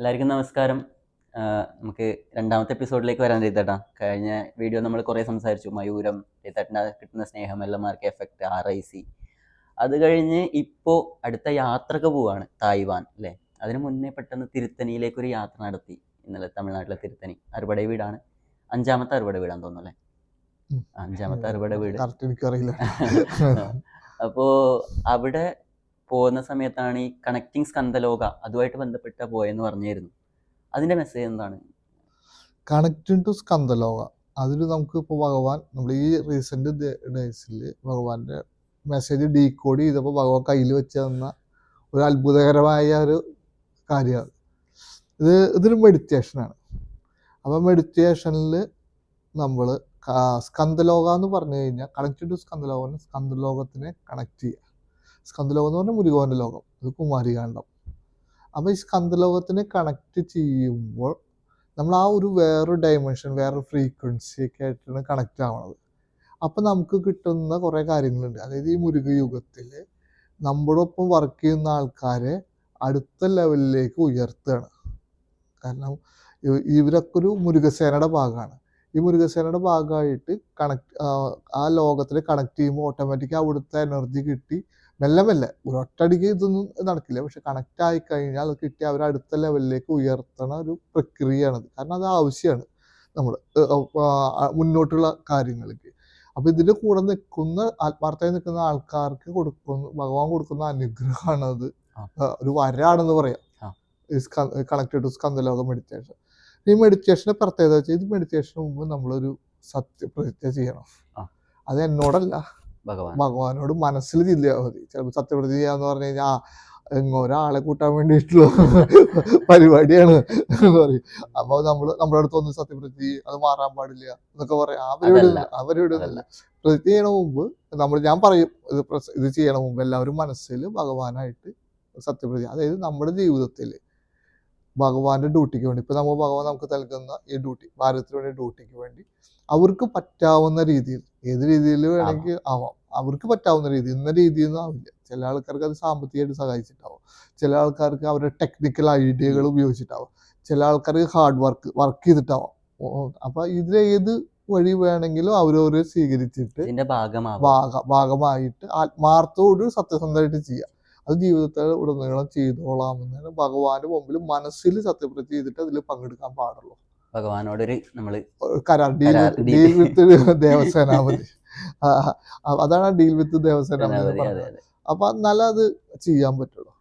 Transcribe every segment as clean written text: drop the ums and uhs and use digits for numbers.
എല്ലാവർക്കും നമസ്കാരം. നമുക്ക് രണ്ടാമത്തെ എപ്പിസോഡിലേക്ക് വരാൻ ചെയ്തേട്ടാ. കഴിഞ്ഞ വീഡിയോ നമ്മൾ കുറേ സംസാരിച്ചു. മയൂരം, രതേട്ടൻ്റെ കിട്ടുന്ന സ്നേഹം, LMRK എഫക്റ്റ്, RIC. അത് കഴിഞ്ഞ് ഇപ്പോൾ അടുത്ത യാത്രക്ക് പോവാണ്, തായ്വാൻ അല്ലേ. അതിന് മുന്നേ പെട്ടെന്ന് തിരുത്തനിയിലേക്കൊരു യാത്ര നടത്തി. ഇന്നലെ തമിഴ്നാട്ടിലെ തിരുത്തനി അറുപട വീടാണ്, 5ാമത്തെ അറുപട വീടാന്ന് തോന്നുന്നു അല്ലേ. 5ാമത്തെ അറുപട വീട്. എനിക്കറിയില്ല. അപ്പോൾ അവിടെ പോകുന്ന സമയത്താണ് ഈ കണക്റ്റിംഗ് സ്കന്ദലോക അതുമായിട്ട് ബന്ധപ്പെട്ട പോയെന്ന് പറഞ്ഞിരുന്നു. അതിന്റെ മെസ്സേജ് എന്താണ്? കണക്റ്റിംഗ് ടു സ്കന്ദലോക, അതിൽ നമുക്ക് ഇപ്പോൾ ഭഗവാൻ നമ്മൾ ഈ റീസെന്റ് ഡേയ്സിൽ ഭഗവാന്റെ മെസ്സേജ് ഡീകോഡ് ചെയ്തപ്പോൾ ഭഗവാൻ കയ്യിൽ വെച്ച് തന്ന ഒരു അത്ഭുതകരമായ ഒരു കാര്യമാണ് ഇതൊരു മെഡിറ്റേഷനാണ്. അപ്പോൾ മെഡിറ്റേഷനിൽ നമ്മൾ സ്കന്ദലോക എന്ന് പറഞ്ഞു കഴിഞ്ഞാൽ കണക്റ്റിംഗ് ടു സ്കന്ദലോക, സ്കന്ദലോകത്തിനെ കണക്ട് ചെയ്യുക. സ്കന്ദലോകം എന്ന് പറഞ്ഞാൽ മുരുകോൻ്റെ ലോകം, അത് കുമാരികാണ്ഡം. അപ്പോൾ ഈ സ്കന്ദലോകത്തിനെ കണക്ട് ചെയ്യുമ്പോൾ നമ്മൾ ആ ഒരു വേറൊരു ഡയമെൻഷൻ, വേറൊരു ഫ്രീക്വൻസി ഒക്കെ ആയിട്ടാണ് കണക്റ്റ് ആവുന്നത്. അപ്പം നമുക്ക് കിട്ടുന്ന കുറേ കാര്യങ്ങളുണ്ട്. അതായത് ഈ മുരുകയുഗത്തിൽ നമ്മളൊപ്പം വർക്ക് ചെയ്യുന്ന ആൾക്കാരെ അടുത്ത ലെവലിലേക്ക് ഉയർത്തുകയാണ്. കാരണം ഇവരൊക്കെ ഒരു മുരുകസേനയുടെ ഭാഗമാണ്. ഈ മുരുകസേനയുടെ ഭാഗമായിട്ട് ആ ലോകത്തിൽ കണക്ട് ചെയ്യുമ്പോൾ ഓട്ടോമാറ്റിക് അവിടുത്തെ എനർജി കിട്ടി മെല്ലെ മെല്ലെ ഒരൊറ്റടിക്ക് ഇതൊന്നും നടക്കില്ല. പക്ഷെ കണക്റ്റ് ആയി കഴിഞ്ഞാൽ അത് കിട്ടി അവരെ അടുത്ത ലെവലിലേക്ക് ഉയർത്തണ ഒരു പ്രക്രിയയാണത്. കാരണം അത് ആവശ്യമാണ് നമ്മൾ മുന്നോട്ടുള്ള കാര്യങ്ങൾക്ക്. അപ്പോൾ ഇതിൻ്റെ കൂടെ നിൽക്കുന്ന ആത്മാർത്ഥമായി നിൽക്കുന്ന ആൾക്കാർക്ക് ഭഗവാൻ കൊടുക്കുന്ന അനുഗ്രഹമാണത്. ഒരു വരാണെന്ന് പറയാം കണക്റ്റഡ് ടു സ്കന്ദലോക മെഡിറ്റേഷൻ. ഈ മെഡിറ്റേഷൻ്റെ പ്രത്യേകത വെച്ചാൽ ഇത് മെഡിറ്റേഷന് മുമ്പ് നമ്മളൊരു സത്യപ്രതിജ്ഞ ചെയ്യണം. അത് എന്നോടല്ല, ഭഗവാനോട് മനസ്സിൽ ചിന്തിയാൽ മതി. ചിലപ്പോൾ സത്യപ്രതിജ്ഞ ചെയ്യാന്ന് പറഞ്ഞു കഴിഞ്ഞാൽ ഒരാളെ കൂട്ടാൻ വേണ്ടിയിട്ടുള്ള പരിപാടിയാണ് എന്ന് പറയും. അപ്പോൾ നമ്മുടെ അടുത്ത് ഒന്ന് സത്യപ്രതിജ്ഞ അത് മാറാൻ പാടില്ല എന്നൊക്കെ പറയാം. അവരോടൊന്നല്ല. പ്രതിജ്ഞ ചെയ്യണ മുമ്പ് ഞാൻ പറയും ഇത് ചെയ്യണ മുമ്പ് എല്ലാവരും മനസ്സിൽ ഭഗവാനായിട്ട് സത്യപ്രതിജ്ഞ, അതായത് നമ്മുടെ ജീവിതത്തിൽ ഭഗവാന്റെ ഡ്യൂട്ടിക്ക് വേണ്ടി, ഇപ്പൊ ഭഗവാൻ നമുക്ക് നൽകുന്ന ഈ ഡ്യൂട്ടി, ഭാരതത്തിന് വേണ്ടി ഡ്യൂട്ടിക്ക് വേണ്ടി അവർക്ക് പറ്റാവുന്ന രീതിയിൽ, ഏത് രീതിയിൽ വേണമെങ്കിൽ ആവാം, അവർക്ക് പറ്റാവുന്ന രീതി, ഇന്ന രീതിയൊന്നും ആവില്ല. ചില ആൾക്കാർക്ക് അത് സാമ്പത്തികമായിട്ട് സഹായിച്ചിട്ടാവും, ചില ആൾക്കാർക്ക് അവരുടെ ടെക്നിക്കൽ ഐഡിയകൾ ഉപയോഗിച്ചിട്ടാവും, ചില ആൾക്കാർക്ക് ഹാർഡ് വർക്ക് ചെയ്തിട്ടാവാം. അപ്പൊ ഇതിലേത് വഴി വേണമെങ്കിലും അവരവരെ സ്വീകരിച്ചിട്ട് ഭാഗമായിട്ട് ആത്മാർത്ഥത്തോട് സത്യസന്ധമായിട്ട് ചെയ്യാം. അത് ജീവിതത്തെ ഉടനീളം ചെയ്തോളാമെന്നാണ് ഭഗവാന്റെ മുമ്പിൽ മനസ്സിൽ സത്യപ്രതിജ്ഞ ചെയ്തിട്ട് അതിൽ പങ്കെടുക്കാൻ പാടുള്ളൂ. ഭഗവാനോടൊരു കരാർ, ഡീൽ വിത്ത് ദേവസേനാപതി. അതാണ് ഡീൽ വിത്ത് ദേവസേനാപതി. അപ്പൊ എന്നാലും അത് ചെയ്യാൻ പറ്റുള്ളൂ.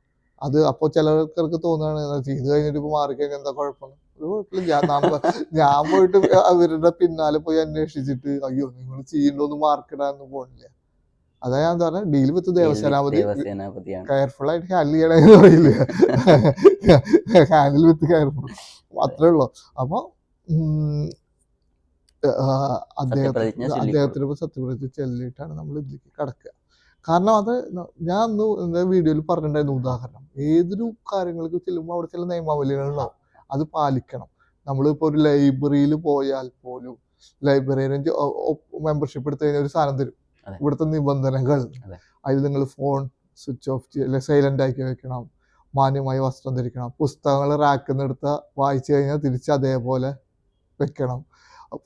അത് അപ്പൊ ചിലർക്ക് തോന്നുകയാണ് ചെയ്ത് കഴിഞ്ഞിട്ട് ഇപ്പൊ മാറിക്കഴിഞ്ഞാൽ എന്താ കുഴപ്പം? ഒരു കുഴപ്പമില്ല. ഞാൻ പോയിട്ട് അവരുടെ പിന്നാലെ പോയി അന്വേഷിച്ചിട്ട് അയ്യോ നിങ്ങൾ ചെയ്യണ്ടോന്ന് മാർക്കിടാന്ന് പോണില്ല. അതാ ഞാൻ പറഞ്ഞ ഡീൽ വിത്ത് ദേവസേനാപതി. കെയർഫുൾ ആയിട്ട് ഹാൻഡിൽ ചെയ്യണമെന്ന് പറയില്ല, ഹാൻഡിൽ വിത്ത് കെയർഫുൾ അത്രേ ഉള്ളൂ. അപ്പൊ അദ്ദേഹത്തിന് സത്യപ്രതിജ്ഞ ചൊല്ലിയിട്ടാണ് നമ്മൾ ഇതിലേക്ക് കടക്കുക. കാരണം അത് ഞാൻ അന്ന് എൻ്റെ വീഡിയോയിൽ പറഞ്ഞിട്ടുണ്ടായിരുന്നു ഉദാഹരണം. ഏതൊരു കാര്യങ്ങൾക്ക് ചെല്ലുമ്പോൾ അവിടെ ചില നിയമാവലികളുണ്ടാവും, അത് പാലിക്കണം. നമ്മളിപ്പോൾ ഒരു ലൈബ്രറിയിൽ പോയാൽ പോലും ലൈബ്രറിയൻ മെമ്പർഷിപ്പ് എടുത്തു കഴിഞ്ഞാൽ ഒരു സാധനം തരും. ഇവിടുത്തെ നിബന്ധനകൾ, അതിൽ നിങ്ങൾ ഫോൺ സ്വിച്ച് ഓഫ് ചെയ്യ, സൈലന്റ് ആക്കി വെക്കണം, മാന്യമായി വസ്ത്രം ധരിക്കണം, പുസ്തകങ്ങൾ റാക്കിൽ നിന്ന് എടുത്ത വായിച്ചു കഴിഞ്ഞാൽ തിരിച്ച് അതേപോലെ വെക്കണം,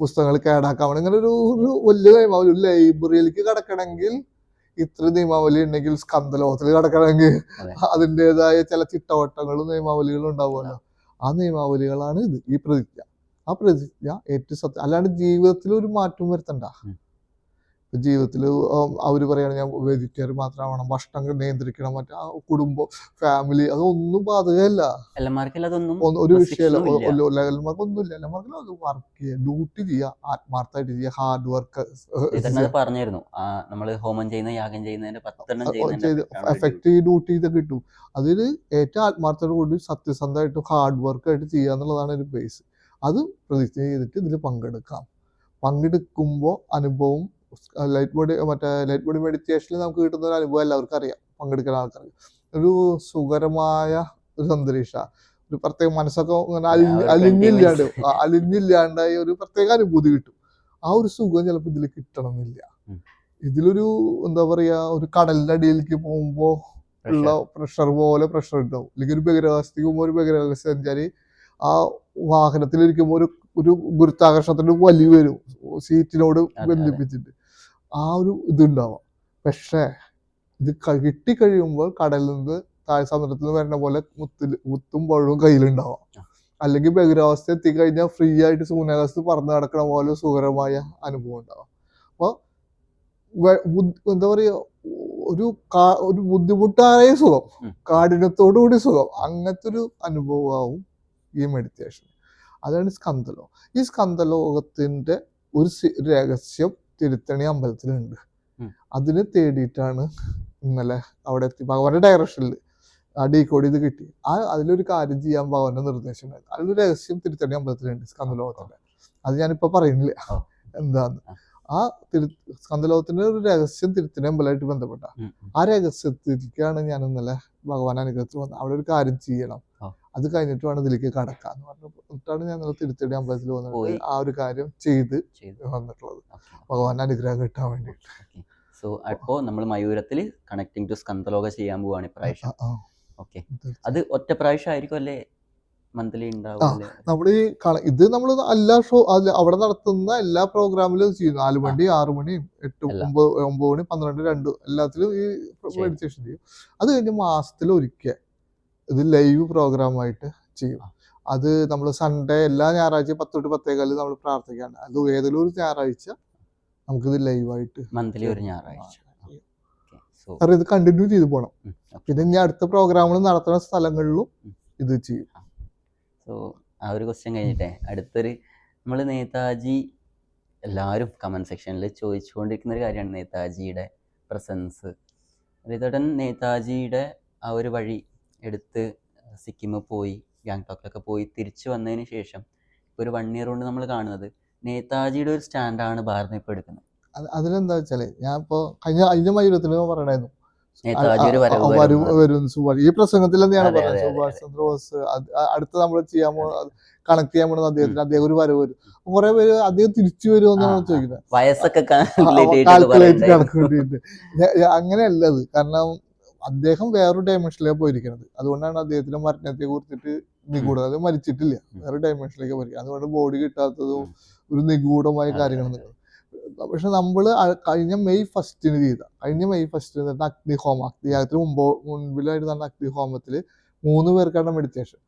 പുസ്തകങ്ങൾ കേടാക്കാൻ വേണം. ഇങ്ങനെ ഒരു വലിയ നിയമാവലി. ഒരു ലൈബ്രറിയിലേക്ക് കിടക്കണമെങ്കിൽ ഇത്ര നിയമാവലി ഉണ്ടെങ്കിൽ സ്കന്ദലോകത്തിൽ കിടക്കണമെങ്കിൽ അതിൻ്റെതായ ചില ചിട്ടവട്ടങ്ങളും നിയമാവലികളും ഉണ്ടാവുമല്ലോ. ആ നിയമാവലികളാണ് ഇത്, ഈ പ്രതിജ്ഞ. ആ പ്രതിജ്ഞ ഏറ്റവും സത്യം. അല്ലാണ്ട് ജീവിതത്തിൽ ഒരു മാറ്റം വരുത്തണ്ട. ജീവിതത്തിൽ അവർ പറയുകയാണ് ഞാൻ വെജിറ്റേറിയൻ മാത്രമാവണം, ഭക്ഷണം നിയന്ത്രിക്കണം, മറ്റേ കുടുംബം, ഫാമിലി, അതൊന്നും ബാധകമല്ല. ഒരു വിഷയമല്ല. ഒന്നുമില്ല. എല്ലാവർക്കും അത് വർക്ക് ചെയ്യുക, ഡ്യൂട്ടി ചെയ്യുക, ആത്മാർത്ഥമായിട്ട് ചെയ്യുക, ഹാർഡ് വർക്ക് പറഞ്ഞിരുന്നു. എഫക്റ്റ് ഈ ഡ്യൂട്ടി ചെയ്ത് കിട്ടും. അതിൽ ഏറ്റവും ആത്മാർത്ഥത്തോട് കൂടി സത്യസന്ധമായിട്ട് ഹാർഡ് വർക്ക് ആയിട്ട് ചെയ്യുക എന്നുള്ളതാണ് ഒരു ബേസ്. അത് പ്രതിജ്ഞ ചെയ്തിട്ട് ഇതിൽ പങ്കെടുക്കുമ്പോൾ അനുഭവം ലൈറ്റ് ബോഡി മെഡിറ്റേഷനിൽ നമുക്ക് കിട്ടുന്ന ഒരു അനുഭവം എല്ലാവർക്കും അറിയാം. പങ്കെടുക്കുന്ന ആൾക്കാർക്ക് ഒരു സുഖകരമായ ഒരു അന്തരീക്ഷ, ഒരു പ്രത്യേക മനസ്സൊക്കെ അലിഞ്ഞില്ലാണ്ടായി ഒരു പ്രത്യേക അനുഭൂതി കിട്ടും. ആ ഒരു സുഖം ചിലപ്പോൾ ഇതിൽ കിട്ടണമെന്നില്ല. ഇതിലൊരു എന്താ പറയാ, ഒരു കടലിന്റെ അടിയിലേക്ക് പോകുമ്പോ ഉള്ള പ്രഷർ പ്രഷർ പോലെ പ്രഷർ ഉണ്ടാവും. അല്ലെങ്കിൽ ഒരു ബഹിരാകാശത്തേക്ക് പോകുമ്പോൾ ഒരു ബഹിരാകാശ സഞ്ചാരി ആ വാഹനത്തിലിരിക്കുമ്പോൾ ഒരു ഒരു ഗുരുത്വാകർഷണത്തിന്റെ വലിവ് വരും സീറ്റിനോട് അതെ ബന്ധിപ്പിച്ചിട്ട്. ആ ഒരു ഇതുണ്ടാവാം. പക്ഷേ ഇത് കിട്ടിക്കഴിയുമ്പോൾ കടലിൽ നിന്ന് താഴെ സമുദ്രത്തിൽ നിന്ന് വരുന്ന പോലെ മുത്തും പഴവും കയ്യിലുണ്ടാവാം. അല്ലെങ്കിൽ ബഹിരാവസ്ഥ എത്തിക്കഴിഞ്ഞാൽ ഫ്രീ ആയിട്ട് ശൂന്യാകാശത്ത് പറന്ന് നടക്കണ പോലെ സുഖകരമായ അനുഭവം ഉണ്ടാവാം. അപ്പോൾ എന്താ പറയുക, ഒരു ഒരു ബുദ്ധിമുട്ടായ സുഖം, കാഠിന്യത്തോടു കൂടി സുഖം, അങ്ങനത്തെ ഒരു അനുഭവമാവും ഈ മെഡിറ്റേഷൻ. അതാണ് സ്കന്ദലോകം. ഈ സ്കന്ദലോകത്തിന്റെ ഒരു രഹസ്യം തിരുത്തണി അമ്പലത്തിലുണ്ട്. അതിന് തേടിയിട്ടാണ് ഇന്നലെ അവിടെ എത്തി. ഭഗവാന്റെ ഡയറക്ഷനിൽ ആ ഡീകോഡ് ഇത് കിട്ടി. അതിലൊരു കാര്യം ചെയ്യാൻ ഭഗവാന്റെ നിർദ്ദേശം ഉണ്ടായിരുന്നു. അതിലൊരു രഹസ്യം തിരുത്തണി അമ്പലത്തിലുണ്ട് സ്കന്ദലോകത്തിന്റെ. അത് ഞാനിപ്പോ പറയുന്നില്ല എന്താന്ന്. ആ സ്കന്ദലോകത്തിന്റെ ഒരു രഹസ്യം തിരുത്തണി അമ്പലമായിട്ട് ബന്ധപ്പെട്ട ആ രഹസ്യത്തിലേക്കാണ് ഞാൻ ഇന്നലെ ഭഗവാൻ അനുഗ്രഹത്തിൽ വന്നത്. അവിടെ ഒരു കാര്യം ചെയ്യണം, അത് കഴിഞ്ഞിട്ട് വേണം ഇതിലേക്ക് കടക്കാന്ന് പറഞ്ഞിട്ടാണ് ഞാൻ ഇന്നലെ തിരുത്തണി അമ്പലത്തിൽ വന്നിട്ട് ആ ഒരു കാര്യം ചെയ്ത് വന്നിട്ടുള്ളത്, ഭഗവാന്റെ അനുഗ്രഹം കിട്ടാൻ വേണ്ടിയിട്ട്. സോ അപ്പോൾ നമ്മൾ മയൂരത്തിൽ കണക്ടിങ് ടു സ്കന്ദലോക ചെയ്യാൻ പോവാണ് ഇപ്രാവശ്യം. ഓക്കെ, അത് ഒറ്റ പ്രാവശ്യം ആയിരിക്കും അല്ലേ മന്ത്ലി ഉണ്ടാവും? നമ്മൾ ഈ ഇത് നമ്മൾ എല്ലാ അവിടെ നടത്തുന്ന എല്ലാ പ്രോഗ്രാമിലും ചെയ്യും. 4 മണി 6 മണി 8 9 മണി 12 2 എല്ലാത്തിലും ഈ മെഡിറ്റേഷൻ ചെയ്യും. അത് കഴിഞ്ഞ് മാസത്തിൽ ഒരിക്കൽ ഇത് ലൈവ് പ്രോഗ്രാമായിട്ട് ചെയ്യും. അത് നമ്മൾ സൺഡേ എല്ലാ ഞായറാഴ്ച 10 തൊട്ട് 10:15 നമ്മൾ പ്രാർത്ഥിക്കാണ്. അത് ഏതെങ്കിലും ഒരു ഞായറാഴ്ച നമുക്കിത് ലൈവായിട്ട് മന്ത്ലി ഒരു ഞായറാഴ്ച കാരണം ഇത് കണ്ടിന്യൂ ചെയ്ത് പോകണം. പിന്നെ ഇനി അടുത്ത പ്രോഗ്രാമുകൾ നടത്തുന്ന സ്ഥലങ്ങളിലും ഇത് ചെയ്യും. സോ ആ ഒരു ക്വസ്റ്റ്യൻ കഴിഞ്ഞിട്ടേ അടുത്തൊരു, നമ്മൾ നേതാജി എല്ലാവരും കമൻറ്റ് സെക്ഷനിൽ ചോദിച്ചുകൊണ്ടിരിക്കുന്ന ഒരു കാര്യമാണ് നേതാജിയുടെ പ്രസൻസ്. റിതടൻ നേതാജിയുടെ ആ ഒരു വഴി എടുത്ത് സിക്കിമിൽ പോയി ഗാങ്ടോക്കിലൊക്കെ പോയി തിരിച്ചു വന്നതിന് ശേഷം ഇപ്പോൾ ഒരു 1 ഇയർ കൊണ്ട് നമ്മൾ കാണുന്നത് നേതാജിയുടെ ഒരു സ്റ്റാൻഡാണ് ഭാരതം ഇപ്പോൾ എടുക്കുന്നത്. അതിലെന്താ വെച്ചാല് ഞാൻ ഇപ്പോൾ കഴിഞ്ഞ മയൂരത്തിൽ പറയണായിരുന്നു ഈ പ്രസംഗത്തിൽ തന്നെയാണ് പറയുന്നത്. സുഭാഷ് ചന്ദ്രബോസ് അടുത്ത് നമ്മൾ കണക്ട് ചെയ്യാൻ പോകുന്നത് അദ്ദേഹം ഒരു വരവ് വരും. കുറെ പേര് അദ്ദേഹം തിരിച്ചു വരുമെന്നാണ് ചോദിക്കുന്നത്. വയസ്സൊക്കെ കാൽക്കുലേറ്റ് കണക്ക് കൂട്ടിയിട്ട് അങ്ങനെയല്ല അത്. കാരണം അദ്ദേഹം വേറൊരു ഡയമെൻഷനിലേക്ക് പോയിരിക്കുന്നത്. അതുകൊണ്ടാണ് അദ്ദേഹത്തിന്റെ മരണത്തെ കുറിച്ചിട്ട് നിഗൂഢത, അത് മരിച്ചിട്ടില്ല, വേറെ ഡയമെൻഷനിലേക്ക് പോയിരിക്കുന്നത്. അതുകൊണ്ട് ബോഡി കിട്ടാത്തതും ഒരു നിഗൂഢമായ കാര്യങ്ങൾ. പക്ഷെ നമ്മൾ കഴിഞ്ഞ മെയ് 1 ചെയ്ത അഗ്നിഹോമം, അഗ്നിയാഗത്തിന് മുൻപിലായിട്ട് നടന്ന അഗ്നിഹോമത്തിൽ 3 പേർക്കാണ് മെഡിറ്റേഷൻ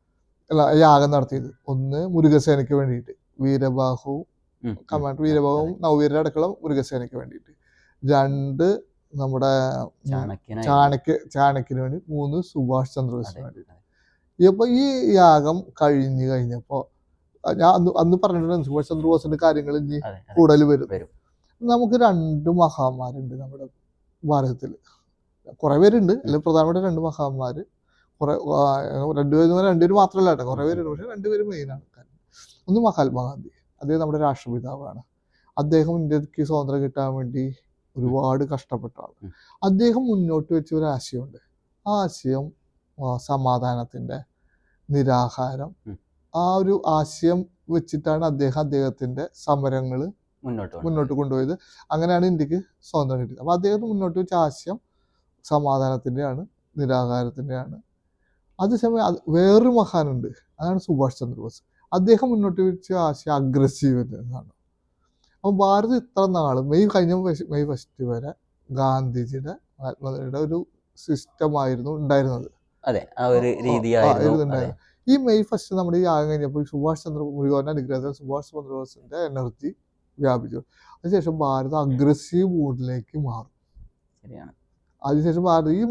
യാഗം നടത്തിയത്. ഒന്ന് മുരുകസേനയ്ക്ക് വേണ്ടിയിട്ട്, വീരബാഹുവും കമാൻഡർ വീരബാഹുവും നവവീരരുടെ അടക്കളം മുരുകസേനയ്ക്ക് വേണ്ടിയിട്ട്, 2 നമ്മുടെ ചാണക്യന് വേണ്ടി, 3 സുഭാഷ് ചന്ദ്രബോസിന് വേണ്ടിയിട്ട്. ഇപ്പൊ ഈ യാഗം കഴിഞ്ഞപ്പോ ഞാൻ അന്ന് പറഞ്ഞിട്ടുണ്ട് സുഭാഷ് ചന്ദ്രബോസിന്റെ കാര്യങ്ങൾ ഇനി കൂടുതൽ വരും. നമുക്ക് 2 മഹാന്മാരുണ്ട് നമ്മുടെ ഭാരതത്തിൽ. കുറെ പേരുണ്ട്, അല്ലെങ്കിൽ പ്രധാനപ്പെട്ട 2 മഹാന്മാര്. കുറെ 2 പേര് മാത്രമല്ല കേട്ടോ, കുറെ പേരുണ്ട്. പക്ഷെ 2 പേര് മെയിനാണ്. ഒന്ന് മഹാത്മാഗാന്ധി, അദ്ദേഹം നമ്മുടെ രാഷ്ട്രപിതാവാണ്. അദ്ദേഹം ഇന്ത്യക്ക് സ്വാതന്ത്ര്യം കിട്ടാൻ വേണ്ടി ഒരുപാട് കഷ്ടപ്പെട്ട ആളാണ്. അദ്ദേഹം മുന്നോട്ട് വെച്ച ഒരു ആശയമുണ്ട്. ആ ആശയം സമാധാനത്തിന്റെ, നിരാഹാരം, ആ ഒരു ആശയം വെച്ചിട്ടാണ് അദ്ദേഹത്തിന്റെ സമരങ്ങൾ മുന്നോട്ട് കൊണ്ടുപോയത്. അങ്ങനെയാണ് ഇന്ത്യക്ക് സ്വാതന്ത്ര്യം കിട്ടിയത്. അപ്പൊ അദ്ദേഹത്തിന് മുന്നോട്ട് വെച്ച ആശയം സമാധാനത്തിന്റെയാണ്, നിരാഹാരത്തിന്റെയാണ്. അതേസമയം വേറൊരു മഹാനുണ്ട്, അതാണ് സുഭാഷ് ചന്ദ്രബോസ്. അദ്ദേഹം മുന്നോട്ട് വെച്ച ആശയം അഗ്രസീവ് എന്നാണ്. അപ്പൊ ഭാരതം ഇത്ര നാള് കഴിഞ്ഞ മെയ് 1 വരെ ഗാന്ധിജിയുടെ മഹാത്മാഗാന്ധിയുടെ ഒരു സിസ്റ്റമായിരുന്നു ഉണ്ടായിരുന്നത്. ഈ മെയ് 1 നമ്മുടെ ഈ യാഗം കഴിഞ്ഞപ്പോൾ മുരുകന്റെ അനുഗ്രഹത്തിൽ സുഭാഷ് ചന്ദ്രബോസിന്റെ എനർജി വ്യാപിച്ചു. അതിനുശേഷം ഭാരതം അഗ്രസീവ് മൂഡിലേക്ക് മാറും. അതിനുശേഷം ഭാരതം ഈ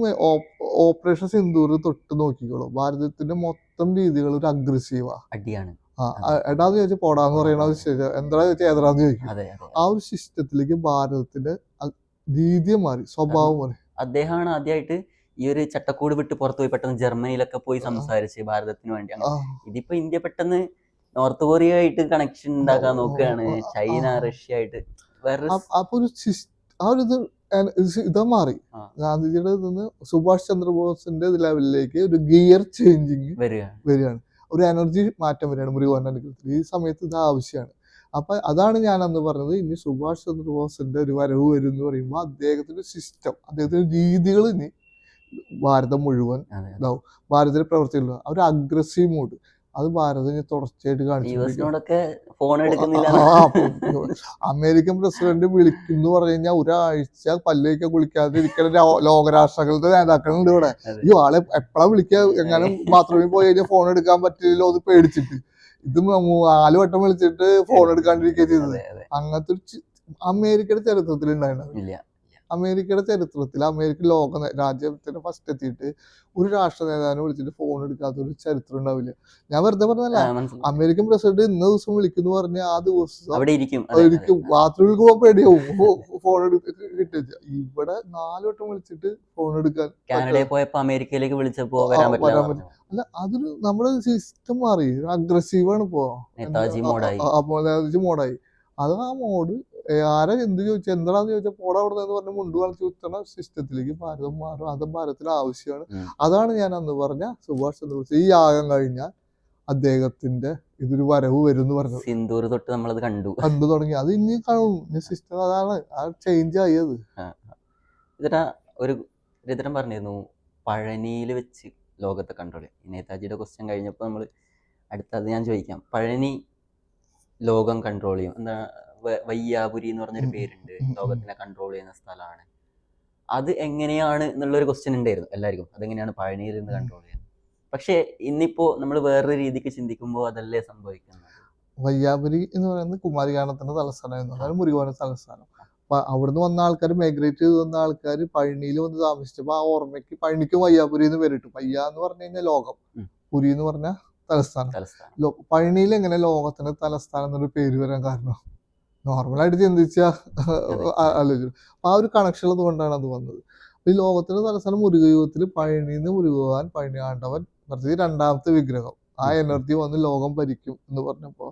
ഓപ്പറേഷൻ സിന്ദൂർ തൊട്ട് നോക്കിക്കോളൂ, ഭാരതത്തിന്റെ മൊത്തം രീതികൾ ഒരു അഗ്രസീവാ. എടാന്ന് ചോദിച്ചാൽ പോടാന്ന് പറയണത് ശരി, എന്താ ചോദിച്ചാൽ ഏതാന്ന് ചോദിക്കും. ആ ഒരു സിസ്റ്റത്തിലേക്ക് ഭാരതത്തിന്റെ രീതി മാറി, സ്വഭാവം മാറി. അദ്ദേഹമാണ് ആദ്യമായിട്ട് ഈ ഒരു ചട്ടക്കൂട് വിട്ട് പുറത്തു പോയി പെട്ടെന്ന് ജർമ്മനിയിലൊക്കെ പോയി സംസാരിച്ച് ഭാരതത്തിന് വേണ്ടി. ഇതിപ്പോ ഇന്ത്യ പെട്ടെന്ന് നോർത്ത് കൊറിയ ആയിട്ട് കണക്ഷൻ ഉണ്ടാക്കാൻ നോക്കുകയാണ്, ചൈന റഷ്യ ആയിട്ട്. അപ്പൊ ഇതാ മാറി. ഗാന്ധിജിയുടെ നിന്ന് സുഭാഷ് ചന്ദ്രബോസിന്റെ ലെവലിലേക്ക് ഒരു ഗിയർ ചേഞ്ചിങ് വരികയാണ്, ഒരു എനർജി മാറ്റം വരികയാണ് മുരുകന്റെ അനുഗ്രഹത്തിൽ. ഈ സമയത്ത് ഇത് ആവശ്യമാണ്. അപ്പൊ അതാണ് ഞാൻ അന്ന് പറഞ്ഞത്, ഇനി സുഭാഷ് ചന്ദ്രബോസിന്റെ ഒരു വരവ് വരും എന്ന് പറയുമ്പോൾ അദ്ദേഹത്തിന്റെ സിസ്റ്റം, അദ്ദേഹത്തിന്റെ രീതികൾ ഇനി ഭാരതം മുഴുവൻ അതെ ഇതാവും. ഭാരതത്തിൽ പ്രവർത്തിക്കുള്ളൂ. ആ ഒരു അഗ്രസീവ് മൂഡ് അത് ഭാരതം ഇങ്ങനെ തുടർച്ചയായിട്ട് കാണിച്ചുകൊണ്ടിരിക്കുക. യുഎസിനോടൊക്കെ ഫോൺ എടുക്കുന്നില്ല അമേരിക്കൻ പ്രസിഡന്റ് വിളിക്കുന്നു പറഞ്ഞു കഴിഞ്ഞാൽ ഒരാഴ്ച പല്ലേക്ക് കുളിക്കാതെ ഇരിക്കുന്ന ലോകരാഷ്ട്രങ്ങളുടെ നേതാക്കളുണ്ട് ഇവിടെ. ഈ ആളെ എപ്പോഴാ വിളിക്കുക, എങ്ങനെ ബാത്റൂമിൽ പോയി കഴിഞ്ഞാൽ ഫോൺ എടുക്കാൻ പറ്റില്ലല്ലോ എന്ന് പേടിച്ചിട്ട് ഇത് 4 വട്ടം വിളിച്ചിട്ട് ഫോൺ എടുക്കാണ്ടിരിക്കുക ചെയ്തത്. അങ്ങനത്തെ ഒരു അമേരിക്കയുടെ ചരിത്രത്തിൽ ഉണ്ടായിരുന്നു. അമേരിക്കയുടെ ചരിത്രത്തിൽ അമേരിക്കൻ രാജ്യത്തിന് ഫസ്റ്റ് എത്തിയിട്ട് ഒരു രാഷ്ട്ര നേതാവിനെ വിളിച്ചിട്ട് ഫോൺ എടുക്കാത്ത ഒരു ചരിത്രം ഉണ്ടാവില്ല. ഞാൻ വെറുതെ പറഞ്ഞല്ല, അമേരിക്കൻ പ്രസിഡന്റ് ഇന്ന ദിവസം വിളിക്കുന്നു പറഞ്ഞ ആ ദിവസം ഒരിക്കും ബാത്റൂമിൽ പോകാൻ പേടിയാവും ഫോൺ കിട്ടിയ. ഇവിടെ 4 വട്ടം വിളിച്ചിട്ട് ഫോൺ എടുക്കാൻ പോയപ്പോ അമേരിക്കയിലേക്ക് വിളിച്ചപ്പോ വരാൻ പറ്റില്ല. അല്ല, അതൊരു നമ്മുടെ സിസ്റ്റം മാറി, അഗ്രസീവാണ് ഇപ്പോ, മോഡായി. അത് ആ മോഡ് ആരെ എന്ത് ചോദിച്ചാൽ എന്താണെന്ന് ചോദിച്ചാൽ പോടാ അവിടെ നിന്ന് പറഞ്ഞ് മുണ്ടു കളിച്ച് കുത്തുന്ന സിസ്റ്റത്തിലേക്ക് ഭാരതം മാറും. അത് ഭാരതത്തിന് ആവശ്യമാണ്. അതാണ് ഞാൻ അന്ന് പറഞ്ഞ സുഭാഷ് ചന്ദ്രബോസ് ഈ യാഗം കഴിഞ്ഞാൽ അദ്ദേഹത്തിന്റെ ഇതൊരു വരവ് വരും എന്ന് പറഞ്ഞത്. സിന്ദൂർ തൊട്ട് നമ്മളത് കണ്ടു തുടങ്ങി. അത് ഇനി കാണും സിസ്റ്റം. അതാണ് ആ ചേഞ്ച് ആയത്. ഒരു പറഞ്ഞിരുന്നു പഴനിയിൽ വെച്ച് ലോകത്തെ കൺട്രോൾ. നേതാജിയുടെ ക്വസ്റ്റ്യൻ കഴിഞ്ഞപ്പോൾ നമ്മൾ അടുത്തത് ഞാൻ ചോദിക്കാം. പഴനി ലോകം കൺട്രോൾ ചെയ്യും. എന്താ വയ്യാപുരി എന്ന് പറഞ്ഞൊരു പേരുണ്ട്, ലോകത്തിനെ കൺട്രോൾ ചെയ്യുന്ന സ്ഥലമാണ്. അത് എങ്ങനെയാണ് എന്നുള്ളൊരു ക്വസ്റ്റ്യൻ ഉണ്ടായിരുന്നു എല്ലാവർക്കും. അതെങ്ങനെയാണ് പഴനിയിൽ നിന്ന് കൺട്രോൾ ചെയ്യുന്നത്? പക്ഷെ ഇന്നിപ്പോ നമ്മൾ വേറൊരു രീതിക്ക് ചിന്തിക്കുമ്പോൾ അതല്ലേ സംഭവിക്കുന്നത്. വയ്യാപുരി എന്ന് പറയുന്നത് കുമാരികാണത്തിന്റെ തലസ്ഥാനമായിരുന്നു. അതാണ് മുരുകന്റെ തലസ്ഥാനം. അപ്പൊ അവിടുന്ന് വന്ന ആൾക്കാർ, മൈഗ്രേറ്റ് ചെയ്ത് വന്ന ആൾക്കാർ പഴനിയിൽ വന്ന് താമസിച്ചപ്പോ ആ ഓർമ്മയ്ക്ക് പഴനിക്ക് വയ്യാപുരി എന്ന് പേരിട്ടു. വയ്യ എന്ന് പറഞ്ഞു കഴിഞ്ഞാൽ ലോകം, പുരി എന്ന് പറഞ്ഞാൽ തലസ്ഥാനം. പഴനിയിൽ എങ്ങനെ ലോകത്തിന്റെ തലസ്ഥാനം എന്നൊരു പേര് വരാൻ കാരണം നോർമലായിട്ട് ചിന്തിച്ചാൽ ആലോചിച്ചു. ആ ഒരു കണക്ഷൻ ഉള്ളത് കൊണ്ടാണ് അത് വന്നത്. ഈ ലോകത്തിന്റെ തലസ്ഥാനം മുരുകയുഗത്തിൽ പഴനിന്ന് മുരുകുവാൻ പഴനി ആണ്ടവൻ പ്രത്യേകിച്ച് 2ാമത്തെ വിഗ്രഹം ആ എനർജി വന്ന് ലോകം ഭരിക്കും എന്ന് പറഞ്ഞപ്പോ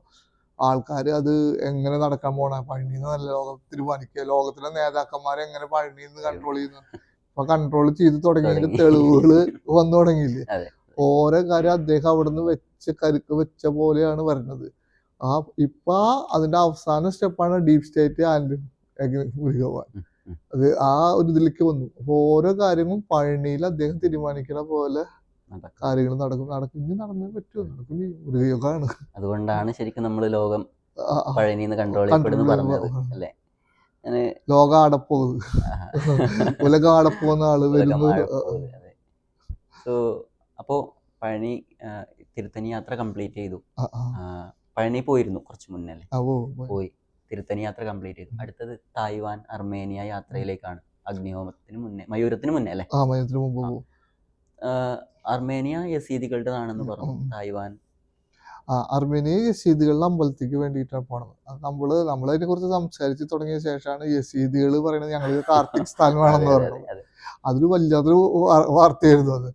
ആൾക്കാർ അത് എങ്ങനെ നടക്കാൻ പോണ, പഴനിന്ന് നല്ല ലോകം തീരുമാനിക്കുക, ലോകത്തിലെ നേതാക്കന്മാരെ എങ്ങനെ പഴനിന്ന് കൺട്രോൾ ചെയ്യുന്നു. അപ്പൊ കൺട്രോൾ ചെയ്ത് തുടങ്ങിയതിന്റെ തെളിവുകള് വന്നു തുടങ്ങിയില്ലേ. ഓരോ കാര്യം അദ്ദേഹം അവിടുന്ന് കരുക്ക് വെച്ച പോലെയാണ് വരുന്നത്. ഇപ്പൊ അതിന്റെ അവസാന സ്റ്റെപ്പാണ് ഡീപ് സ്റ്റേറ്റ് ആൻഡ് മുരുകവാൻ. അത് ആ ഒരു ഇതിലേക്ക് വന്നു. അപ്പൊ ഓരോ കാര്യങ്ങളും പഴനിയിൽ അദ്ദേഹം തീരുമാനിക്കുന്ന പോലെ കാര്യങ്ങൾ നടക്കും. നടന്നേ പറ്റുമോ, നടക്കും. മുരുകയുഗമാണ്. അതുകൊണ്ടാണ് ശരിക്കും നമ്മൾ ലോകം പഴനിന്ന് കൺട്രോൾ പറഞ്ഞത് അല്ലേ. ലോകം അടപ്പോകും, ഉലകം അടപ്പോകുന്ന ആള് വരുന്നു. അപ്പോ പഴനി തിരുത്തനി യാത്ര കംപ്ലീറ്റ് ചെയ്തു. പഴനി പോയിരുന്നു കുറച്ച് മുന്നേ അല്ലേ? പോയി തിരുത്തനി യാത്ര കംപ്ലീറ്റ് ചെയ്തു. അടുത്തത് തായ്വാൻ അർമേനിയ യാത്രയിലേക്കാണ്. അഗ്നിഹോമത്തിന് മുന്നേ, മയൂരത്തിന് മുന്നേ അല്ലേ? അർമേനിയ യസീദികളുടേതാണെന്ന് പറഞ്ഞു. തായ്വാൻ അർമേനിയ യസീദികളുടെ അമ്പലത്തിലേക്ക് വേണ്ടിയിട്ടാണ് പോണത്. നമ്മളതിനെ കുറിച്ച് സംസാരിച്ച് തുടങ്ങിയ ശേഷമാണ് യസീദികൾ പറയുന്നത് ഞങ്ങൾ കാർത്തിക് സ്ഥാനമാണെന്ന് പറയുന്നത്. അതൊരു വല്ലാത്തൊരു വാർത്തയായിരുന്നു. അത്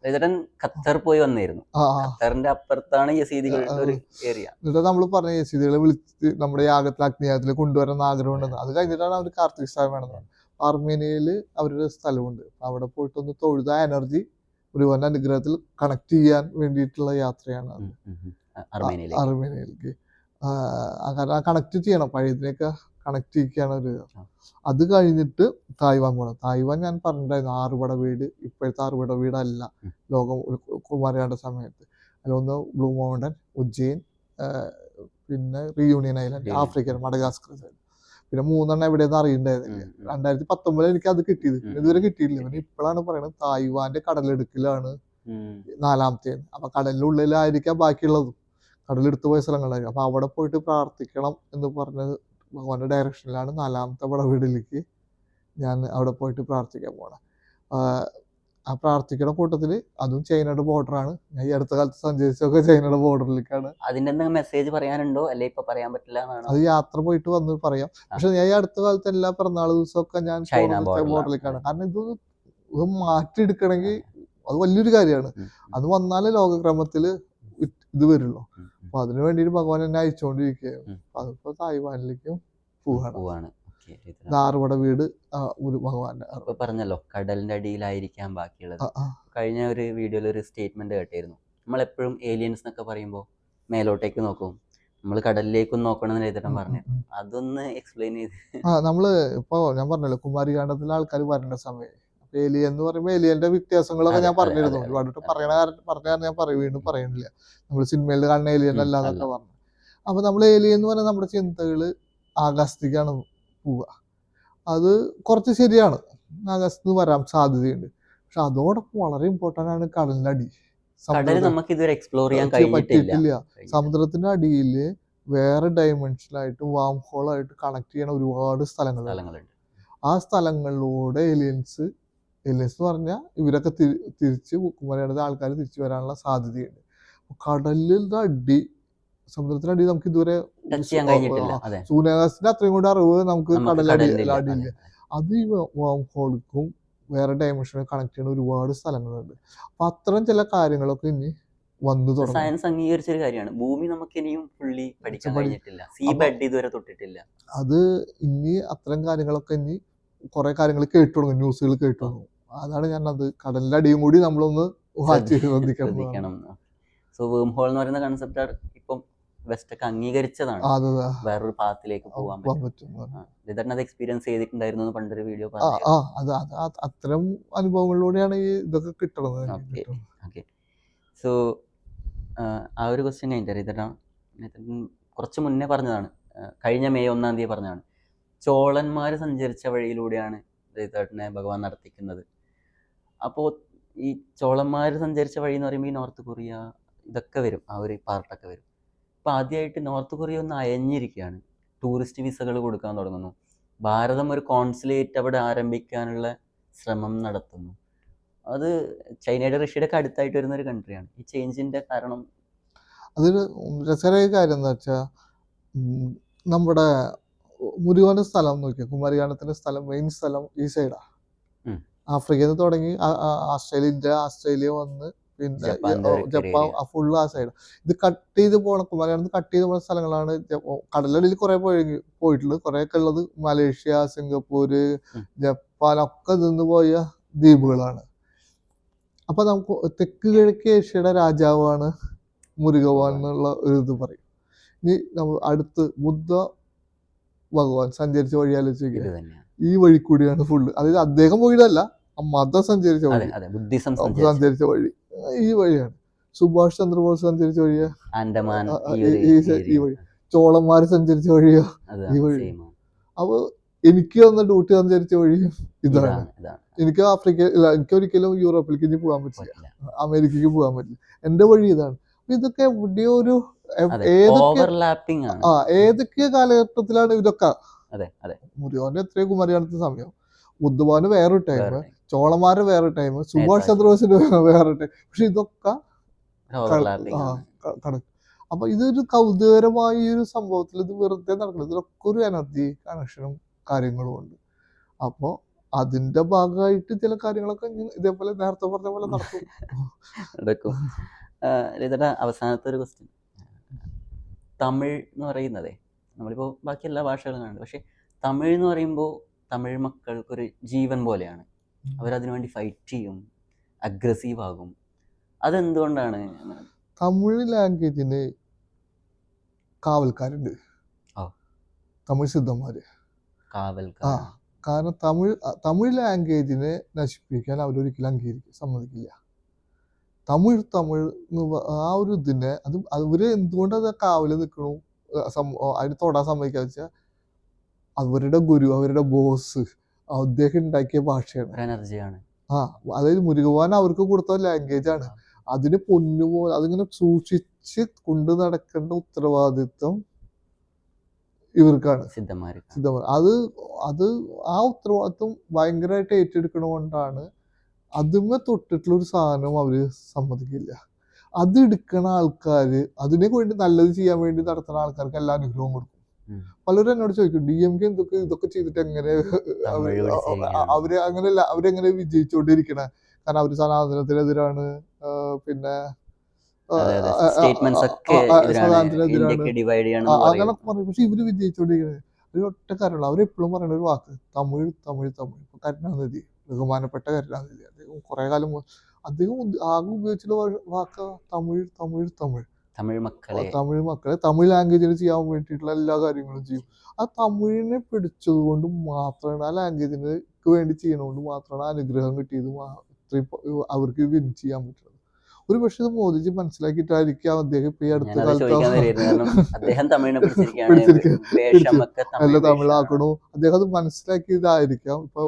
ഖത്തർ പോയി വന്നിരുന്നു. ഖത്തറിന്റെ അപ്പുറത്താണ് യസീദികളുടെ ഒരു ഏരിയ. എന്നിട്ട് നമ്മൾ പറഞ്ഞ യസീദികളെ വിളിച്ച് നമ്മുടെ യാഗത്തിൽ അഗ്നിയാഗത്തിൽ കൊണ്ടുവരാൻ ആഗ്രഹം ഉണ്ടെന്ന്. അത് കഴിഞ്ഞിട്ടാണ് അവർ കാർത്തിക് സ്ഥാനം വേണമെന്ന്. അർമേനിയയിൽ അവരുടെ സ്ഥലമുണ്ട്. അവിടെ പോയിട്ടൊന്ന് തൊഴുത എനർജി ഒരുവന്റെ അനുഗ്രഹത്തിൽ കണക്ട് ചെയ്യാൻ വേണ്ടിയിട്ടുള്ള യാത്രയാണ് അർമേനിയയിലേക്ക്. കാരണം കണക്ട് ചെയ്യണം, പഴയതിനൊക്കെ കണക്ട് ചെയ്യിക്കുകയാണ് ഒരു. അത് കഴിഞ്ഞിട്ട് തായ്വാൻ പോകണം. തായ്വാൻ ഞാൻ പറഞ്ഞിട്ടുണ്ടായിരുന്നു 6 പട വീട്. ഇപ്പോഴത്തെ 6 പട വീടല്ല ലോകം കുമാരിയാണ്ട സമയത്ത്. അതിലൊന്ന് ബ്ലൂ മൗണ്ടൻ, ഉജ്ജയിൻ, പിന്നെ reunion island, African Madagascar side. പിന്നെ 3 എവിടെയെന്ന് അറിയണ്ടായിരുന്നില്ല. 2019 എനിക്ക് അത് കിട്ടിയത്. ഇതുവരെ കിട്ടിയിട്ടില്ല. പിന്നെ ഇപ്പോഴാണ് പറയുന്നത് തായ്വാന്റെ കടലെടുക്കലാണ് 4ാമത്തെ. അപ്പൊ കടലിനുള്ളിലായിരിക്കാം ബാക്കിയുള്ളതും, കടലെടുത്ത് പോയ സ്ഥലങ്ങളായിരിക്കും. അപ്പൊ അവിടെ പോയിട്ട് പ്രാർത്ഥിക്കണം എന്ന് പറഞ്ഞത് ഭഗവാന്റെ ഡയറക്ഷനിലാണ് 4ാമത്തെ പടവീടിലേക്ക് ഞാൻ അവിടെ പോയിട്ട് പ്രാർത്ഥിക്കാൻ പോകണം. ആ പ്രാർത്ഥിക്കുന്ന കൂട്ടത്തിൽ അതും ചൈനയുടെ ബോർഡറാണ്. ഞാൻ ഈ അടുത്ത കാലത്ത് സഞ്ചരിച്ചൊക്കെ ചൈനയുടെ ബോർഡറിലേക്കാണ്. അതിന്റെ മെസ്സേജ് പറയാനുണ്ടോ അല്ലെ ഇപ്പൊ പറയാൻ പറ്റില്ല? അത് യാത്ര പോയിട്ട് വന്ന് പറയാം. പക്ഷെ ഞാൻ ഈ അടുത്ത കാലത്ത് എല്ലാ പിറന്നാൾ ദിവസമൊക്കെ ഞാൻ ബോർഡറിലേക്കാണ്. കാരണം ഇത് മാറ്റിയെടുക്കണമെങ്കിൽ അത് വലിയൊരു കാര്യമാണ്. അത് വന്നാലേ ലോകക്രമത്തിൽ ഇത് വരുള്ളൂ. അപ്പൊ അതിനു വേണ്ടിയിട്ട് ഭഗവാൻ എന്നെ അയച്ചുകൊണ്ടിരിക്കുകയാണ്. അതിപ്പോ തായ്വാനിലേക്കും പോവാണ്. 6 പട വീട് ഭഗവാന്റെ. അപ്പൊ പറഞ്ഞല്ലോ കടലിന്റെ അടിയിലായിരിക്കാം ബാക്കിയുള്ളത്. കഴിഞ്ഞ ഒരു വീഡിയോയിൽ ഒരു സ്റ്റേറ്റ്മെന്റ് കേട്ടായിരുന്നു. നമ്മളെപ്പോഴും ഏലിയൻസ് എന്നൊക്കെ പറയുമ്പോൾ മേലോട്ടേക്ക് നോക്കും, നമ്മൾ കടലിലേക്കും നോക്കണം എന്ന് പറഞ്ഞു. അതൊന്ന് എക്സ്പ്ലെയിൻ ചെയ്ത്. നമ്മള് ഇപ്പൊ ഞാൻ പറഞ്ഞല്ലോ കുമാരികാണ്ഡത്തിലെ ആൾക്കാർ വരേണ്ട സമയം. ഏലിയൻ എന്ന് പറയുമ്പോൾ ഏലിയന്റെ വ്യത്യാസങ്ങളൊക്കെ അതെ ഞാൻ അതെ അതെ പറഞ്ഞിരുന്നു. അതെ ഒരുപാട് അതെ പറഞ്ഞ കാരണം ഞാൻ വീണ്ടും പറയുന്നില്ല. നമ്മൾ സിനിമയിൽ കാണുന്ന ഏലിയൻ അല്ല അല്ല എന്നൊക്കെ പറഞ്ഞു. അപ്പൊ നമ്മൾ ഏലിയൻ എന്ന് പറഞ്ഞാൽ നമ്മുടെ ചിന്തകള് ആകാശത്തേക്കാണ് പോവുക. അത് കുറച്ച് ശരിയാണ്, ആകാശത്ത് വരാൻ സാധ്യതയുണ്ട്. പക്ഷെ അതോടൊപ്പം വളരെ ഇമ്പോർട്ടൻ്റ് ആണ് കടലിന്റെ അടി. കടല് സമുദ്രത്തെ നമുക്ക് ഇതുവരെ എക്സ്പ്ലോർ ചെയ്യാൻ കഴിഞ്ഞിട്ടില്ല. പറ്റിയിട്ടില്ല. സമുദ്രത്തിന്റെ അടിയിൽ വേറെ ഡയമെൻഷനിലായിട്ട് വാം ഹോളായിട്ട് കണക്ട് ചെയ്യണ ഒരുപാട് സ്ഥലങ്ങളുണ്ട്. സ്ഥലങ്ങളുണ്ട്. ആ സ്ഥലങ്ങളിലൂടെ ഏലിയൻസ് എന്ന് പറഞ്ഞാൽ ഇവരൊക്കെ തിരിച്ച് കുമരകത്തെ ആൾക്കാർ തിരിച്ചു വരാനുള്ള സാധ്യതയുണ്ട്. കടലിന്റെ അടി, സമുദ്രത്തിന്റെ അടി നമുക്ക് ഇതുവരെ ടച്ച് ചെയ്യാൻ കഴിഞ്ഞിട്ടില്ല. അതെ, സൂര്യാകാശത്തിന്റെ അത്രയും കൂടെ അറിവ് നമുക്ക് നമുക്ക് കടലിന്റെ കടലിന്റെ ഇല്ല. അതെ അടിയില്ല. അത് ഈ വാം ഹോൾക്കും വേറെ ഡയമെൻഷനെ കണക്ട് ചെയ്യുന്ന ഒരുപാട് സ്ഥലങ്ങളുണ്ട്. അപ്പൊ അത്തരം ചില കാര്യങ്ങളൊക്കെ ഇനി വന്നു തുടങ്ങും. സയൻസ് അംഗീകരിച്ചൊരു കാര്യമാണ്. ഭൂമി നമുക്ക് ഇനിയും ഫുള്ളി പഠിക്കാൻ കഴിഞ്ഞിട്ടില്ല. സീ അപ്പൊ ബെഡ് ഇതുവരെ തൊട്ടിട്ടില്ല. അത് ഇനി അത്തരം കാര്യങ്ങളൊക്കെ ഇനി കുറെ കാര്യങ്ങൾ കേട്ടു തുടങ്ങും, ന്യൂസുകൾ കേട്ടു തുടങ്ങും. അതാണ് ഞാൻ അത് കടലിന്റെ അടിയും കൂടി നമ്മളൊന്ന് ശ്രദ്ധിക്കണം. ശ്രദ്ധിക്കണം. സോ വേം ഹോൾ എന്ന് പറയുന്ന കൺസെപ്റ്റ് ഇപ്പം വെസ്റ്റ് ഒക്കെ അംഗീകരിച്ചതാണ്. അതെ, വേറൊരു പാത്തിലേക്ക് പോകാൻ പറ്റും. ഇതന്നെ അത് എക്സ്പീരിയൻസ് ചെയ്തിട്ടുണ്ടായിരുന്നു എന്ന് പണ്ടൊരു വീഡിയോ പറഞ്ഞു. അത്തരം അനുഭവങ്ങളിലൂടെയാണ് ഈ ഇതൊക്കെ കിട്ടുന്നത്. ഓക്കെ. സോ ആ ഒരു ക്വസ്റ്റ്യൻ ഇതേട്ടാ കുറച്ച് മുന്നേ പറഞ്ഞതാണ്, കഴിഞ്ഞ മെയ് 1-ാം തീയതി പറഞ്ഞതാണ്. ചോളന്മാർ സഞ്ചരിച്ച വഴിയിലൂടെയാണ് ഇതേട്ടനെ ഭഗവാൻ നടത്തിക്കുന്നത്. അപ്പോൾ ഈ ചോളന്മാർ സഞ്ചരിച്ച വഴി എന്ന് പറയുമ്പോൾ ഈ നോർത്ത് കൊറിയ ഇതൊക്കെ വരും, ആ ഒരു പാർട്ടൊക്കെ വരും. അപ്പോൾ ആദ്യമായിട്ട് നോർത്ത് കൊറിയ ഒന്ന് അയഞ്ഞിരിക്കുകയാണ്. ടൂറിസ്റ്റ് വിസകൾ കൊടുക്കാൻ തുടങ്ങുന്നു. ഭാരതം ഒരു കോൺസുലേറ്റ് അവിടെ ആരംഭിക്കാനുള്ള ശ്രമം നടത്തുന്നു. അത് ചൈനയുടെ റഷ്യയുടെ ഒക്കെ അടുത്തായിട്ട് വരുന്ന ഒരു കൺട്രിയാണ്. ഈ ചേഞ്ചിന്റെ കാരണം അതൊരു രസകരമായ കാര്യം എന്താ വെച്ചാൽ, നമ്മുടെ മുരുകന്റെ സ്ഥലം നോക്കിയാൽ, കുമാരികാണ്ടത്തിന്റെ സ്ഥലം, മെയിൻ സ്ഥലം ഈ സൈഡാ. ആഫ്രിക്കയിൽ നിന്ന് തുടങ്ങി ആസ്ട്രേലിയ വന്ന് പിന്നെ ജപ്പാൻ ഫുള്ള് ആ സൈഡ്. ഇത് കട്ട് ചെയ്ത് പോകണം, കുമാരികാണ്ടത്ത് കട്ട് ചെയ്ത് പോകുന്ന സ്ഥലങ്ങളാണ്. കടലടിയിൽ കുറെ പോയിട്ടുള്ളത്. കുറെ ഒക്കെ ഉള്ളത് മലേഷ്യ, സിംഗപ്പൂര്, ജപ്പാൻ ഒക്കെ നിന്ന് പോയ ദ്വീപുകളാണ്. അപ്പൊ നമുക്ക് തെക്ക് കിഴക്ക് ഏഷ്യയുടെ രാജാവാണ് മുരുകവാൻ എന്നുള്ള ഒരു ഇത് പറയും. ഇനി നമ്മൾ അടുത്ത് ബുദ്ധ ഭഗവാൻ സഞ്ചരിച്ച വഴി ആലോചിക്കുക. ഈ വഴി കൂടിയാണ് ഫുള്ള്. അതായത് അദ്ദേഹം പോയതല്ല, ആ മതം സഞ്ചരിച്ച വഴി, സഞ്ചരിച്ച വഴി ഈ വഴിയാണ്. സുഭാഷ് ചന്ദ്രബോസ് സഞ്ചരിച്ച വഴിയാ ഈ വഴി. ചോളന്മാര് സഞ്ചരിച്ച വഴിയാ ഈ വഴി. അപ്പൊ എനിക്ക് വന്ന ഡ്യൂട്ടി സഞ്ചരിച്ച വഴിയും ഇതാണ്. എനിക്ക് എനിക്ക് ഒരിക്കലും യൂറോപ്പിലേക്ക് ഇനി പോകാൻ പറ്റില്ല, അമേരിക്കക്ക് പോകാൻ പറ്റില്ല. എന്റെ വഴി ഇതാണ്. ഇതൊക്കെ എവിടെയോ ഒരു ഏതൊക്കെ കാലഘട്ടത്തിലാണ് ഇതൊക്കെ. മുരുകന് എത്രയോ കുമാരികാണ്ടത്ത് സമയം, ബുദ്ധഭവന് വേറൊരു ടൈം, ചോളന്മാര് വേറെ ടൈം, സുഭാഷ് ചന്ദ്രബോസിന് വേറെ ടൈം. പക്ഷെ ഇതൊക്കെ കണക്ക്. അപ്പൊ ഇതൊരു കൗതുകരമായ ഒരു സംഭവത്തിൽ ഇത് വെറുതെ നടക്കുന്നത്. ഇതിലൊക്കെ ഒരു എനർജി കണക്ഷനും കാര്യങ്ങളും ഉണ്ട്. അപ്പോ അതിന്റെ ഭാഗമായിട്ട് ചില കാര്യങ്ങളൊക്കെ ഇതേപോലെ നേരത്തെ പറഞ്ഞ പോലെ നടക്കും. അവസാനത്തെ ഒരു ക്വസ്റ്റ്യൻ, തമിഴ് എന്ന് പറയുന്നതേ, നമ്മളിപ്പോൾ ബാക്കി എല്ലാ ഭാഷകളും കാണുന്നുണ്ട്, പക്ഷെ തമിഴ് എന്ന് പറയുമ്പോൾ തമിഴ് മക്കൾക്കൊരു ജീവൻ പോലെയാണ്. അവരതിനു വേണ്ടി ഫൈറ്റ് ചെയ്യും, അഗ്രസീവ് ആകും. അതെന്തുകൊണ്ടാണ്? തമിഴ് ലാംഗ്വേജിന് കാവൽക്കാരുണ്ട്, തമിഴ് സിദ്ധന്മാര്. കാരണം തമിഴ് ലാംഗ്വേജിനെ നശിപ്പിക്കാൻ അവരൊരിക്കലും സമ്മതിക്കില്ല. തമിഴ് ആ ഒരു ഇതിനെ അവര് എന്തുകൊണ്ട് അത് കാവല് നിൽക്കണു, അതിന് തൊടാൻ സമ്മതിക്കാന്ന് വെച്ചാൽ അവരുടെ ഗുരു, അവരുടെ ബോസ്, അദ്ദേഹം ഉണ്ടാക്കിയ ഭാഷയാണ്, എനർജിയാണ്. അതായത് മുരുകവാൻ അവർക്ക് കൊടുത്ത ലാംഗ്വേജ് ആണ്. അതിന് പൊന്നുപോലെ അതിങ്ങനെ സൂക്ഷിച്ച് കൊണ്ടു നടക്കേണ്ട ഉത്തരവാദിത്വം ഇവർക്കാണ്, സിദ്ധന്മാർ. അത് ആ ഉത്തരവാദിത്വം ഭയങ്കരമായിട്ട് ഏറ്റെടുക്കണോണ്ടാണ് അതുമേ തൊട്ടിട്ടുള്ള ഒരു സാധനം അവര് സമ്മതിക്കില്ല. അത് എടുക്കണ ആൾക്കാര്, അതിനെ വേണ്ടി നല്ലത് ചെയ്യാൻ വേണ്ടി നടത്തുന്ന ആൾക്കാർക്ക് എല്ലാ അനുഗ്രഹവും കൊടുക്കും. പലരും എന്നോട് ചോദിക്കും, DMK ഇതൊക്കെ ചെയ്തിട്ട് എങ്ങനെ അങ്ങനെയല്ല, അവരെങ്ങനെ വിജയിച്ചുകൊണ്ടിരിക്കണേ? കാരണം അവര് സനാതനത്തിനെതിരാണ്, പിന്നെ അങ്ങനൊക്കെ പറയും. പക്ഷെ ഇവര് വിജയിച്ചുകൊണ്ടിരിക്കണേ ഒരു ഒറ്റ കാര്യമുള്ളൂ. അവരെപ്പോഴും പറയുന്ന ഒരു വാക്ക് തമിഴ്. ഇപ്പൊ കരുണാനിധി, ബഹുമാനപ്പെട്ട കരുണാനിധി, അദ്ദേഹം കുറെ കാലം അദ്ദേഹം ആകെ ഉപയോഗിച്ചുള്ള വാക്ക് തമിഴ്. തമിഴ് മക്കളെ തമിഴ് ലാംഗ്വേജിൽ ചെയ്യാൻ വേണ്ടിയിട്ടുള്ള എല്ലാ കാര്യങ്ങളും ചെയ്യും. ആ തമിഴിനെ പിടിച്ചത് കൊണ്ട് മാത്രമാണ്, ആ ലാംഗ്വേജിന് വേണ്ടി ചെയ്യണതുകൊണ്ട് മാത്രമാണ് അനുഗ്രഹം കിട്ടിയത്. അവർക്ക് വിൻ ചെയ്യാൻ പറ്റുന്നത്. ഒരു പക്ഷേ ഇത് മോദിജി മനസ്സിലാക്കിയിട്ടായിരിക്കാം അദ്ദേഹം ഇപ്പൊ ഈ അടുത്ത ഞാനത് ചോദിക്കാൻ വരികയായിരുന്നു. കാരണം കാലത്ത് അദ്ദേഹം തമിഴിനെ പിടിച്ചിരിക്കുകയാണ്. പിടിച്ച് വേഷമൊക്കെ നല്ല തമിഴ് വേഷമാണ്. തമിഴാക്കണു. അദ്ദേഹം അത് മനസ്സിലാക്കിയതായിരിക്കാം. ഇപ്പൊ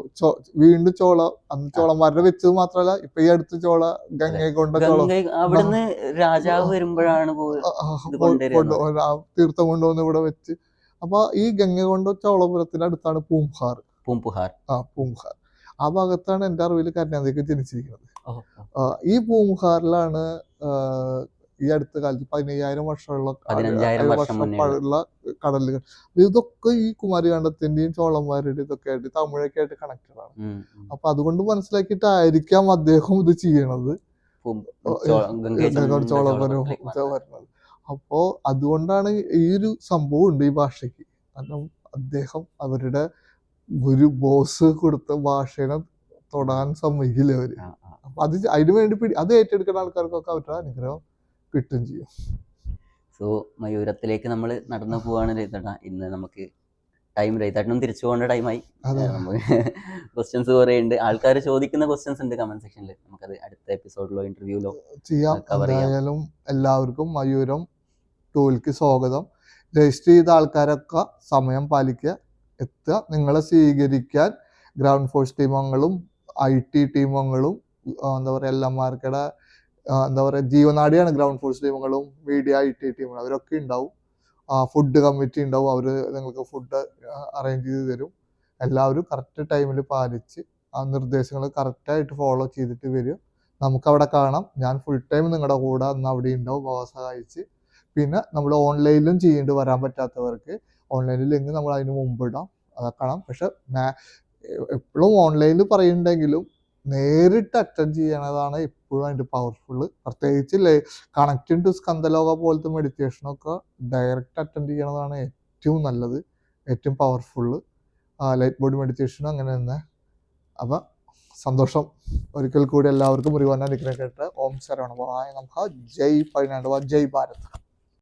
വീണ്ടും ചോള, അന്ന് ചോളന്മാരുടെ വെച്ചത് മാത്രമല്ല, ഇപ്പൊ ഈ അടുത്ത ചോള ഗംഗയെ കൊണ്ട ചോള ഗംഗ അവിടുന്ന് രാജാവ് വരുമ്പോഴാണ് ഇത് കൊണ്ടുവരുന്നത്. തീർത്ഥം കൊണ്ടുവന്ന് ഇവിടെ വെച്ച്. അപ്പൊ ഈ ഗംഗ കൊണ്ട ചോളപുരത്തിന്റെ അടുത്താണ് പൂംഹാർ. പൂംപുഹാർ. പൂംഹാർ ആ ഭാഗത്താണ് എൻ്റെ അറിവിൽ കരുണാനിധി ജനിച്ചിരിക്കുന്നത്. ഓ, ഈ പൂംഹാറിലാണ് ഈ അടുത്ത കാലത്ത് 15,000 വർഷമുള്ള 15,000 വർഷം മുന്നേ പഴയുള്ള കടലുകൾ. ഇതൊക്കെ ഈ കുമാരിഖണ്ഡത്തിന്റെയും ചോളന്മാരുടെയും ഇതൊക്കെ ആയിട്ട് തമിഴൊക്കെ ആയിട്ട് കണക്റ്റഡ് ആണ്. അപ്പൊ അതുകൊണ്ട് മനസ്സിലാക്കിയിട്ടായിരിക്കാം അദ്ദേഹം ഇത് ചെയ്യണത്, ചോളപുരം വരുന്നത്. അപ്പോ അതുകൊണ്ടാണ് ഈ ഒരു സംഭവം ഉണ്ട് ഈ ഭാഷയ്ക്ക്. കാരണം അദ്ദേഹം അവരുടെ ഒരു ബോസ് കൊടുത്ത ഭാഷയെ തൊടാൻ സമ്മതിക്കില്ല അവര്. അപ്പൊ അത് അതിനു വേണ്ടി അത് ഏറ്റെടുക്കുന്ന ആൾക്കാർക്കൊക്കെ അവരുടെ അനുഗ്രഹം കിട്ടും ചെയ്യും. സോ മയൂരത്തിലേക്ക് നമ്മൾ നടന്നു പോവാണ് രേതേട്ടാ. ഇന്ന് നമുക്ക് ടൈം, രേതേട്ടനും തിരിച്ചു പോകേണ്ട ടൈമായി. ക്വസ്റ്റ്യൻസ് കുറേ ഉണ്ട്, ആൾക്കാർ ചോദിക്കുന്ന ക്വസ്റ്റ്യൻസ് ഉണ്ട് കമന്റ് സെക്ഷനിൽ. നമുക്കത് അടുത്ത എപ്പിസോഡിലോ ഇന്റർവ്യൂലോ ചെയ്യാം. എന്തായാലും എല്ലാവർക്കും മയൂരം ടൂലിക്ക് സ്വാഗതം. രജിസ്റ്റർ ചെയ്ത ആൾക്കാരൊക്കെ സമയം പാലിക്കുക, എത്തുക. നിങ്ങളെ സ്വീകരിക്കാൻ ഗ്രൗണ്ട് ഫോഴ്സ് ടീമംഗങ്ങളും IT ടീമംഗങ്ങളും എന്താ പറയുക, എല്ലമാർക്കടെ എന്താ പറയുക ജീവനാടിയാണ് ഗ്രൗണ്ട് ഫോഴ്സ് ടീമുകളും മീഡിയ IT ടീമുകളും. അവരൊക്കെ ഉണ്ടാവും. ഫുഡ് കമ്മിറ്റി ഉണ്ടാവും, അവർ നിങ്ങൾക്ക് ഫുഡ് അറേഞ്ച് ചെയ്ത് തരും. എല്ലാവരും കറക്റ്റ് ടൈമിൽ പാലിച്ച് ആ നിർദ്ദേശങ്ങൾ കറക്റ്റായിട്ട് ഫോളോ ചെയ്തിട്ട് വരും. നമുക്കവിടെ കാണാം. ഞാൻ ഫുൾ ടൈം നിങ്ങളുടെ കൂടെ അന്ന് അവിടെ ഉണ്ടാവും, സഹായിച്ച്. പിന്നെ നമ്മൾ ഓൺലൈനിലും ചെയ്യേണ്ടി വരാൻ പറ്റാത്തവർക്ക് ഓൺലൈനിൽ ലിങ്ക് നമ്മൾ അതിന് മുമ്പ് ഇടാം, അതൊക്കെ കാണാം. പക്ഷെ എപ്പോഴും ഓൺലൈനിൽ പറയുന്നുണ്ടെങ്കിലും നേരിട്ട് അറ്റൻഡ് ചെയ്യണതാണ് എപ്പോഴും അതിൻ്റെ പവർഫുള്ള്. പ്രത്യേകിച്ച് കണക്റ്റിംഗ് ടു സ്കന്ദലോക പോലത്തെ മെഡിറ്റേഷനൊക്കെ ഡയറക്റ്റ് അറ്റൻഡ് ചെയ്യണതാണ് ഏറ്റവും നല്ലത്, ഏറ്റവും പവർഫുള്ള്. ലൈറ്റ് ബോഡി മെഡിറ്റേഷനും അങ്ങനെ തന്നെ. അപ്പം സന്തോഷം. ഒരിക്കൽ കൂടി എല്ലാവർക്കും ഒരു അനുഗ്രഹം കേട്ട്. ഓം ശരവണ ഭവായ നമഃ. ജയ് പതിനാണ്ട്, ജയ് ഭാരത്.